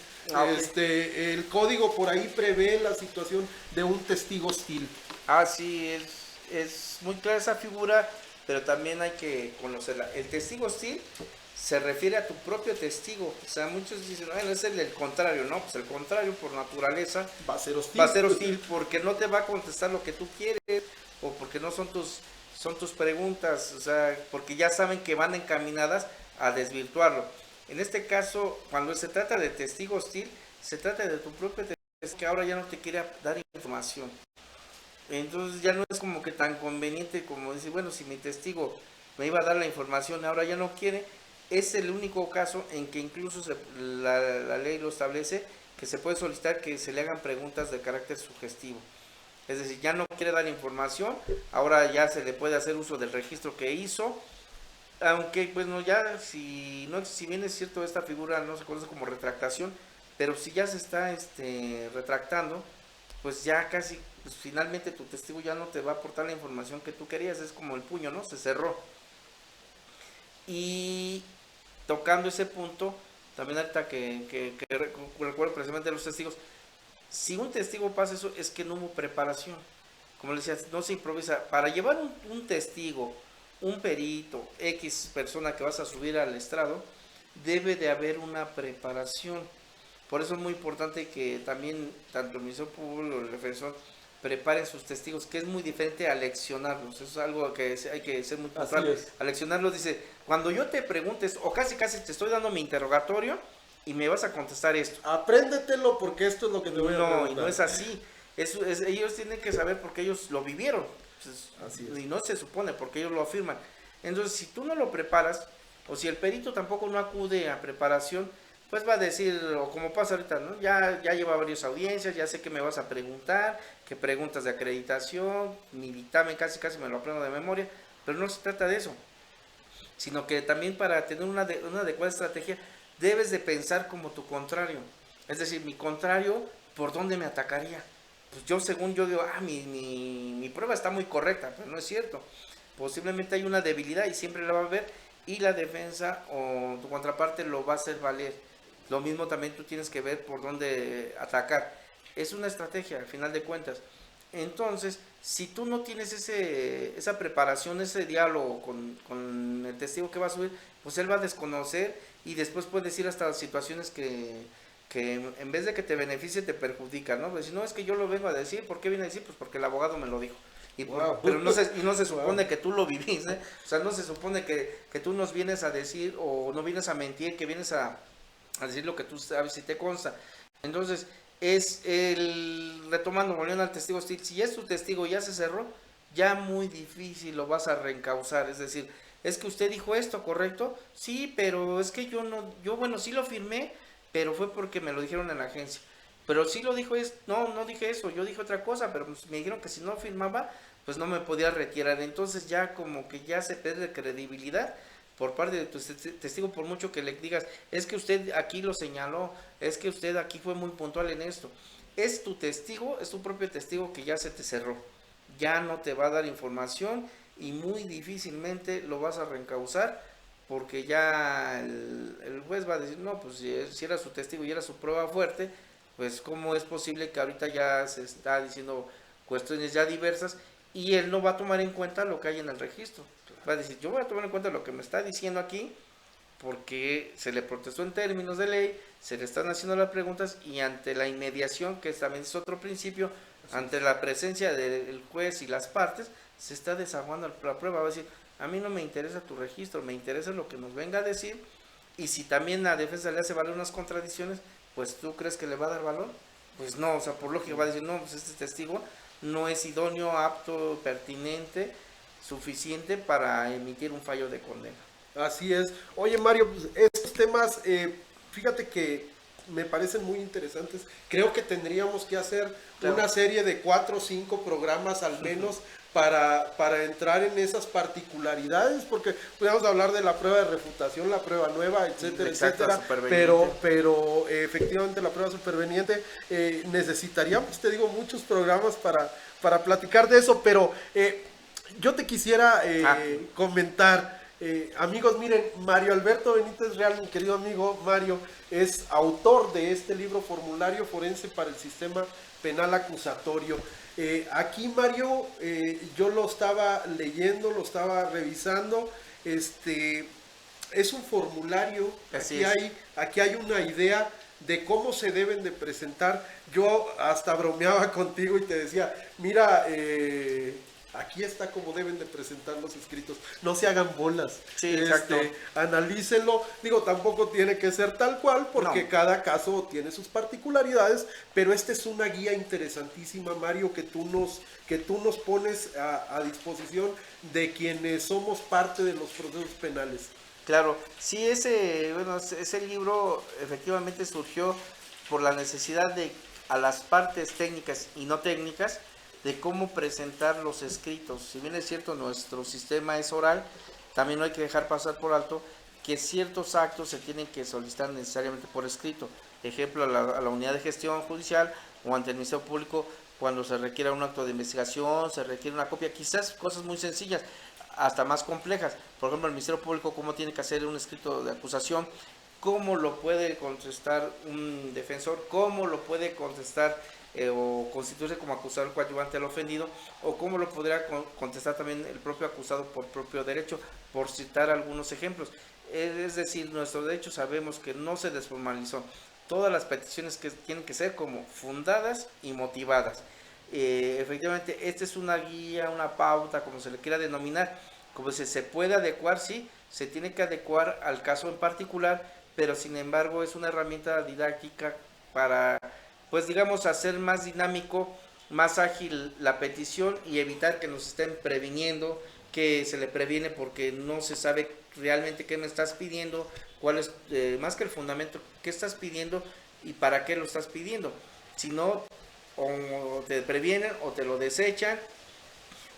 el código por ahí prevé la situación de un testigo hostil. Sí, es muy clara esa figura, pero también hay que conocerla. El testigo hostil se refiere a tu propio testigo. O sea, muchos dicen, bueno, es el contrario, ¿no? Pues el contrario, por naturaleza, va a ser hostil, porque no te va a contestar lo que tú quieres, o porque no son tus preguntas, o sea, porque ya saben que van encaminadas a desvirtuarlo. En este caso, cuando se trata de testigo hostil, se trata de tu propio testigo, que ahora ya no te quiere dar información. Entonces ya no es como que tan conveniente como decir, bueno, si mi testigo me iba a dar la información, ahora ya no quiere, es el único caso en que incluso la ley lo establece, que se puede solicitar que se le hagan preguntas de carácter sugestivo. Es decir, ya no quiere dar información, ahora ya se le puede hacer uso del registro que hizo, aunque pues no, ya si bien es cierto, esta figura no se conoce como retractación, pero si ya se está retractando, pues ya casi, pues finalmente tu testigo ya no te va a aportar la información que tú querías, es como el puño, ¿no? Se cerró. Y tocando ese punto, también ahorita que recuerdo precisamente los testigos, si un testigo pasa eso, es que no hubo preparación. Como le decía, no se improvisa. Para llevar un testigo, un perito, X persona que vas a subir al estrado, debe de haber una preparación. Por eso es muy importante que también tanto el Ministerio Público o el defensor preparen sus testigos, que es muy diferente a leccionarlos. Eso es algo que hay que ser muy puntual. A leccionarlos dice, cuando yo te preguntes, o casi te estoy dando mi interrogatorio y me vas a contestar esto. Apréndetelo porque esto es lo que te voy a preguntar. No, y no es así. Ellos tienen que saber porque ellos lo vivieron. Entonces, así es. Y no se supone porque ellos lo afirman. Entonces, si tú no lo preparas, o si el perito tampoco no acude a preparación, pues va a decir, o como pasa ahorita, ¿no? Ya lleva varias audiencias, ya sé que me vas a preguntar, que preguntas de acreditación, mi dictamen casi me lo aprendo de memoria, pero no se trata de eso, sino que también para tener una adecuada estrategia, debes de pensar como tu contrario. Es decir, mi contrario, ¿por dónde me atacaría? Pues según yo digo, mi prueba está muy correcta, pero no es cierto. Posiblemente hay una debilidad y siempre la va a haber, y la defensa o tu contraparte lo va a hacer valer. Lo mismo también tú tienes que ver por dónde atacar. Es una estrategia, al final de cuentas. Entonces, si tú no tienes esa preparación, ese diálogo con el testigo que va a subir, pues él va a desconocer y después puede decir hasta situaciones que en vez de que te beneficie, te perjudica, ¿no? Pues si no, es que yo lo vengo a decir, ¿por qué viene a decir? Pues porque el abogado me lo dijo. Pero no se supone que tú lo vivís, ¿eh? O sea, no se supone que tú nos vienes a decir o no vienes a mentir, que vienes a decir lo que tú sabes si te consta. Entonces, retomando, volviendo al testigo hostil, si ya es tu testigo, ya se cerró, ya muy difícil lo vas a reencauzar. Es decir, es que usted dijo esto, ¿correcto? Sí, pero es que yo sí lo firmé, pero fue porque me lo dijeron en la agencia. Pero sí lo dijo, no dije eso, yo dije otra cosa, pero pues me dijeron que si no firmaba, pues no me podía retirar. Entonces ya como que ya se pierde credibilidad por parte de tu testigo, por mucho que le digas, es que usted aquí lo señaló, es que usted aquí fue muy puntual en esto. Es tu testigo, es tu propio testigo que ya se te cerró. Ya no te va a dar información y muy difícilmente lo vas a reencauzar, porque ya el juez va a decir, no, pues si era su testigo y era su prueba fuerte, pues cómo es posible que ahorita ya se está diciendo cuestiones ya diversas y él no va a tomar en cuenta lo que hay en el registro. Va a decir, yo voy a tomar en cuenta lo que me está diciendo aquí, porque se le protestó en términos de ley, se le están haciendo las preguntas y ante la inmediación, que también es otro principio, ante la presencia del juez y las partes, se está desaguando la prueba. Va a decir, a mí no me interesa tu registro, me interesa lo que nos venga a decir, y si también la defensa le hace valer unas contradicciones, pues ¿tú crees que le va a dar valor? Pues no, o sea, por lógica va a decir, no, pues este testigo no es idóneo, apto, pertinente, suficiente para emitir un fallo de condena. Así es. Oye, Mario, pues estos temas, fíjate que me parecen muy interesantes. Creo que tendríamos que hacer una serie de 4 o 5 programas al menos para entrar en esas particularidades, porque podemos hablar de la prueba de refutación, la prueba nueva, etcétera, etcétera, pero efectivamente la prueba superveniente, necesitaríamos, te digo, muchos programas para platicar de eso, pero yo te quisiera comentar, amigos, miren, Mario Alberto Benítez Real, mi querido amigo Mario, es autor de este libro, Formulario Forense para el Sistema Penal Acusatorio. Aquí, Mario, yo lo estaba leyendo, lo estaba revisando, es un formulario, aquí hay una idea de cómo se deben de presentar. Yo hasta bromeaba contigo y te decía, mira, aquí está como deben de presentar los escritos, no se hagan bolas, sí, exacto. Analícenlo, digo, tampoco tiene que ser tal cual, porque cada caso tiene sus particularidades, pero esta es una guía interesantísima, Mario, que tú nos pones a disposición de quienes somos parte de los procesos penales. Claro, sí, ese libro efectivamente surgió por la necesidad de a las partes técnicas y no técnicas de cómo presentar los escritos. Si bien es cierto, nuestro sistema es oral, también no hay que dejar pasar por alto que ciertos actos se tienen que solicitar necesariamente por escrito. Ejemplo, a la unidad de gestión judicial o ante el Ministerio Público, cuando se requiera un acto de investigación, se requiere una copia, quizás cosas muy sencillas, hasta más complejas. Por ejemplo, el Ministerio Público, cómo tiene que hacer un escrito de acusación, cómo lo puede contestar un defensor, cómo lo puede contestar o constituirse como acusador coadyuvante al ofendido, o cómo lo podría contestar también el propio acusado por propio derecho, por citar algunos ejemplos. Es decir, nuestro derecho sabemos que no se desformalizó. Todas las peticiones que tienen que ser como fundadas y motivadas. Efectivamente, esta es una guía, una pauta, como se le quiera denominar, como se puede adecuar, sí, se tiene que adecuar al caso en particular, pero sin embargo es una herramienta didáctica para, pues digamos, hacer más dinámico, más ágil la petición y evitar que nos estén previniendo, que se le previene porque no se sabe realmente qué me estás pidiendo, cuál es, más que el fundamento, qué estás pidiendo y para qué lo estás pidiendo. Si no, o te previenen o te lo desechan,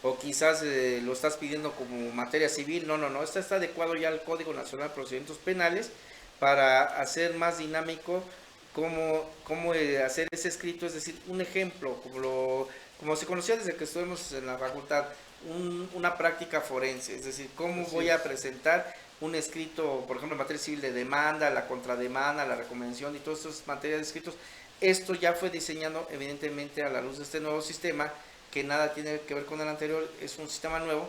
o quizás lo estás pidiendo como materia civil. No, esto está adecuado ya al Código Nacional de Procedimientos Penales para hacer más dinámico cómo hacer ese escrito, es decir, un ejemplo, como se conocía desde que estuvimos en la facultad, una práctica forense, es decir, cómo voy a presentar un escrito, por ejemplo, en materia civil de demanda, la contrademanda, la recomendación y todas estas materias de escritos. Esto ya fue diseñado evidentemente a la luz de este nuevo sistema, que nada tiene que ver con el anterior, es un sistema nuevo,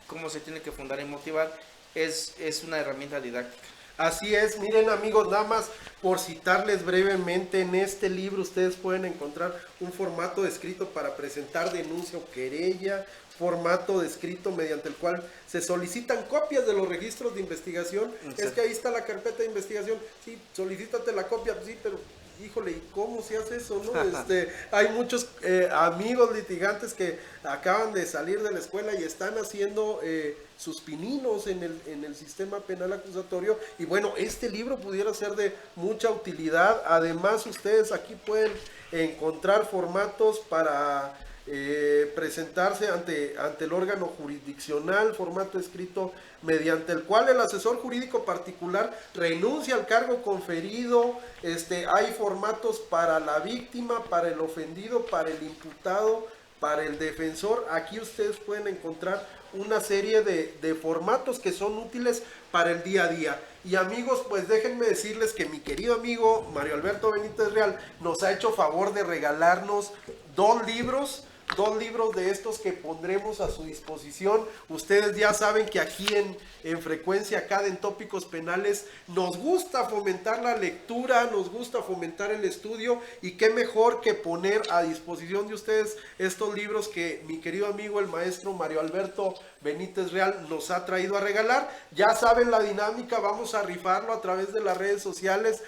cómo se tiene que fundar y motivar, es una herramienta didáctica. Así es, miren amigos, nada más por citarles brevemente, en este libro ustedes pueden encontrar un formato de escrito para presentar denuncia o querella, formato de escrito mediante el cual se solicitan copias de los registros de investigación. Sí. Es que ahí está la carpeta de investigación, sí, solicítate la copia, sí, pero híjole, ¿y cómo se hace eso, no? Hay muchos amigos litigantes que acaban de salir de la escuela y están haciendo sus pininos en el sistema penal acusatorio, y bueno, este libro pudiera ser de mucha utilidad. Además, ustedes aquí pueden encontrar formatos para presentarse ante el órgano jurisdiccional, formato escrito mediante el cual el asesor jurídico particular renuncia al cargo conferido. Hay formatos para la víctima, para el ofendido, para el imputado, para el defensor. Aquí ustedes pueden encontrar una serie de formatos que son útiles para el día a día. Y amigos, pues déjenme decirles que mi querido amigo Mario Alberto Benítez Real nos ha hecho favor de regalarnos dos libros de estos que pondremos a su disposición. Ustedes ya saben que aquí en Frecuencia Acá en Tópicos Penales nos gusta fomentar la lectura, nos gusta fomentar el estudio, y qué mejor que poner a disposición de ustedes estos libros que mi querido amigo el maestro Mario Alberto Benítez Real nos ha traído a regalar. Ya saben la dinámica, vamos a rifarlo a través de las redes sociales.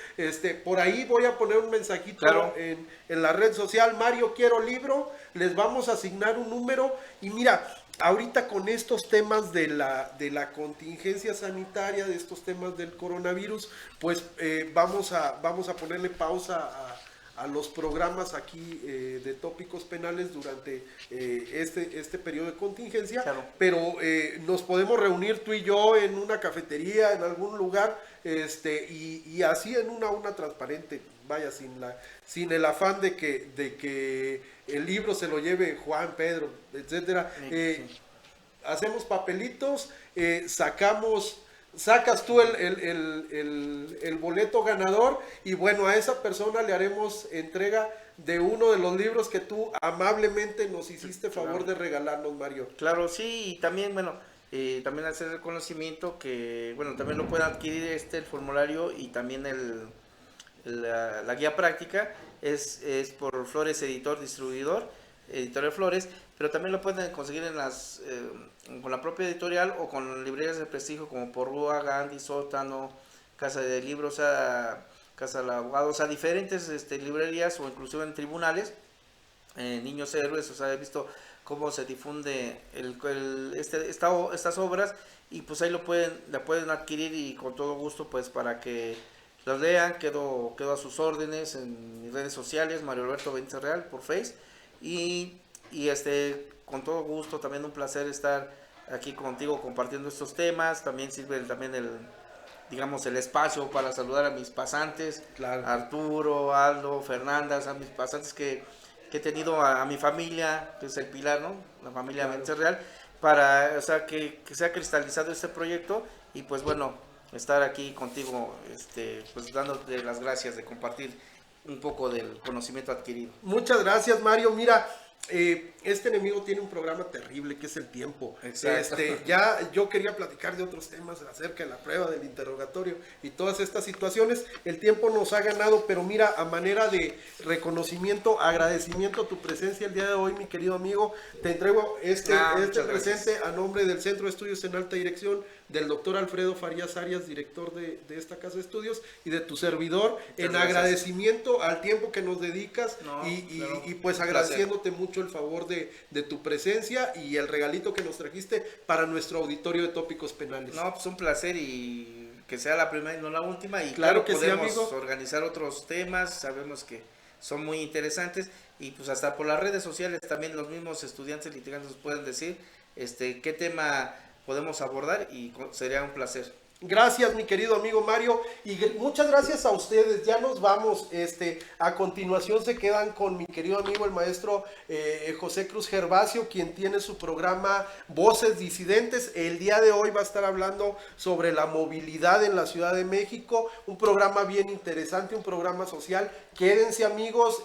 Por ahí voy a poner un mensajito, claro, en la red social: Mario, quiero libro. Les vamos a asignar un número. Y mira, ahorita con estos temas de la contingencia sanitaria, de estos temas del coronavirus, pues vamos a ponerle pausa a los programas aquí de Tópicos Penales durante este periodo de contingencia, claro. Pero nos podemos reunir tú y yo en una cafetería, en algún lugar, y así en una transparente, vaya, sin el afán de que el libro se lo lleve Juan, Pedro, etcétera. Hacemos papelitos, sacas tú el boleto ganador, y bueno, a esa persona le haremos entrega de uno de los libros que tú amablemente nos hiciste favor de regalarnos, Mario. Claro, sí, y también, bueno, también hacer el conocimiento que, bueno, también lo pueden adquirir el formulario, y también la guía práctica es por Flores Editor Distribuidor, Editorial Flores, pero también lo pueden conseguir con la propia editorial o con librerías de prestigio como Porrúa, Gandhi, Sótano, Casa de Libros, Casa del Abogado, o sea, diferentes librerías, o inclusive en tribunales, Niños Héroes. O sea, he visto cómo se difunde estas obras, y pues ahí la pueden adquirir, y con todo gusto pues para que las lean. Quedo a sus órdenes en mis redes sociales, Mario Alberto Benítez Real por Face, y con todo gusto, también un placer estar aquí contigo compartiendo estos temas. También sirve también digamos, el espacio para saludar a mis pasantes, Claro. Arturo, Aldo, Fernandas, a mis pasantes que he tenido, a mi familia, que es el pilar, ¿no? La familia Claro. Benítez Real, para, o sea, que se ha cristalizado este proyecto, y pues bueno, estar aquí contigo, pues dándote las gracias de compartir un poco del conocimiento adquirido. Muchas gracias, Mario. Mira, este enemigo tiene un programa terrible que es el tiempo. Exacto. Ya yo quería platicar de otros temas acerca de la prueba del interrogatorio y todas estas situaciones. El tiempo nos ha ganado, pero mira, a manera de reconocimiento, agradecimiento a tu presencia el día de hoy, mi querido amigo, te entrego este presente a nombre del Centro de Estudios en Alta Dirección, del doctor Alfredo Farías Arias, director de esta casa de estudios, y de tu servidor, en agradecimiento al tiempo que nos dedicas, y pues agradeciéndote mucho el favor de tu presencia y el regalito que nos trajiste para nuestro auditorio de tópicos penales. No, pues un placer, y que sea la primera y no la última, y claro que podemos sí, amigo, organizar otros temas, sabemos que son muy interesantes, y pues hasta por las redes sociales también los mismos estudiantes litigantes pueden decir qué tema podemos abordar, y sería un placer. Gracias, mi querido amigo Mario, y muchas gracias a ustedes. Ya nos vamos. A continuación se quedan con mi querido amigo el maestro José Cruz Gervasio, quien tiene su programa Voces Disidentes. El día de hoy va a estar hablando sobre la movilidad en la Ciudad de México, un programa bien interesante, un programa social. Quédense, amigos,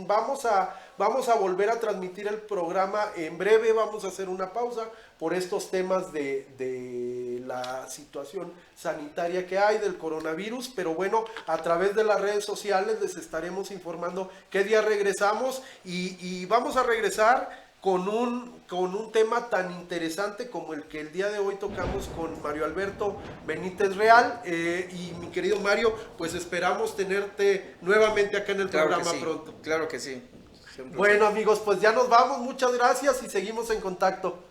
vamos a volver a transmitir el programa en breve. Vamos a hacer una pausa por estos temas de la situación sanitaria que hay del coronavirus, pero bueno, a través de las redes sociales les estaremos informando qué día regresamos, y vamos a regresar con un tema tan interesante como el que el día de hoy tocamos con Mario Alberto Benítez Real, y mi querido Mario, pues esperamos tenerte nuevamente acá en el programa pronto. Claro que sí. Bueno, amigos, pues ya nos vamos, muchas gracias y seguimos en contacto.